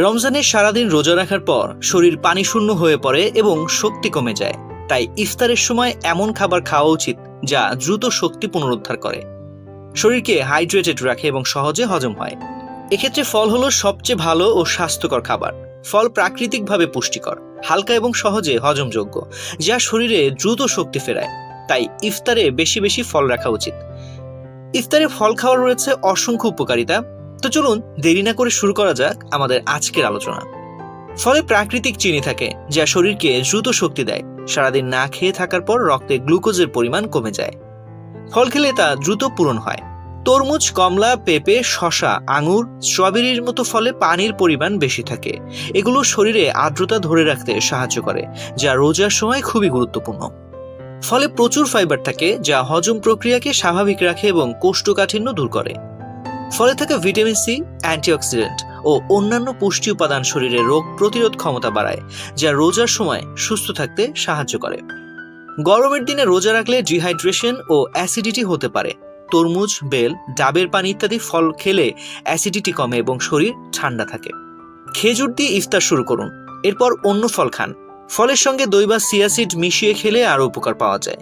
রমজানে সারাদিন রোজা রাখার পর শরীর পানিশূন্য হয়ে পড়ে এবং শক্তি কমে যায়। তাই ইফতারের সময় এমন খাবার খাওয়া উচিত যা দ্রুত শক্তি পুনরুদ্ধার করে, শরীরকে হাইড্রেটেড রাখে এবং সহজে হজম হয়। এক্ষেত্রে ফল হলো সবচেয়ে ভালো ও স্বাস্থ্যকর খাবার। ফল প্রাকৃতিকভাবে পুষ্টিকর, হালকা এবং সহজে হজমযোগ্য, যা শরীরে দ্রুত শক্তি ফেরায়। তাই ইফতারে বেশি বেশি ফল রাখা উচিত। ইফতারে ফল খাওয়ার রয়েছে অসংখ্য উপকারিতা। তো চলুন দেরি না করে শুরু করা যাক আমাদের আজকের আলোচনা। ফলে প্রাকৃতিক চিনি থাকে যা শরীরকে দ্রুত শক্তি দেয়। সারাদিন না খেয়ে থাকার পর রক্তে গ্লুকোজের পরিমাণ কমে যায়। ফল খেলে তা দ্রুত পূরণ হয়। তরমুজ, কমলা, পেঁপে, শসা, আঙুর, স্ট্রবেরির মতো ফলে পানির পরিমাণ বেশি থাকে। এগুলো শরীরে আর্দ্রতা ধরে রাখতে সাহায্য করে, যা রোজার সময় খুবই গুরুত্বপূর্ণ। ফলে প্রচুর ফাইবার থাকে যা হজম প্রক্রিয়াকে স্বাভাবিক রাখে এবং কোষ্ঠকাঠিন্য দূর করে। ফলে থাকা ভিটামিন সি, অ্যান্টিঅক্সিডেন্ট ও অন্যান্য পুষ্টি উপাদান শরীরে রোগ প্রতিরোধ ক্ষমতা বাড়ায়, যা রোজার সময় সুস্থ থাকতে সাহায্য করে। গরমের দিনে রোজা রাখলে ডিহাইড্রেশন ও অ্যাসিডিটি হতে পারে। তরমুজ, বেল, ডাবের পানি ইত্যাদি ফল খেলে অ্যাসিডিটি কমে এবং শরীর ঠান্ডা থাকে। খেজুর দিয়ে ইফতার শুরু করুন, এরপর অন্য ফল খান। ফলের সঙ্গে দই বা চিয়া সিড মিশিয়ে খেলে আরও উপকার পাওয়া যায়।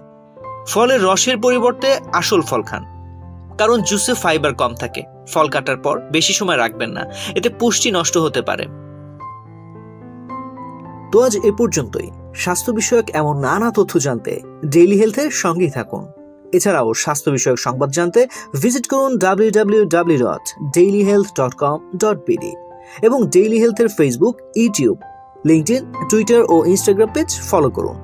ফলের রসের পরিবর্তে আসল ফল খান, কারণ জুসে ফাইবার কম থাকে। ফল কাটার পর বেশি সময় রাখবেন না, এতে পুষ্টি নষ্ট হতে পারে। তো আজ এ পর্যন্তই। স্বাস্থ্য বিষয়ক এমন নানা তথ্য জানতে ডেইলি হেলথের সঙ্গেই থাকুন। এছাড়াও স্বাস্থ্য বিষয়ক সংবাদ জানতে ভিজিট করুন www.dailyhealth.com.bd এবং ডেইলি হেলথের ফেসবুক, ইউটিউব, লিঙ্কডইন, টুইটার ও ইনস্টাগ্রাম পেজ ফলো করুন।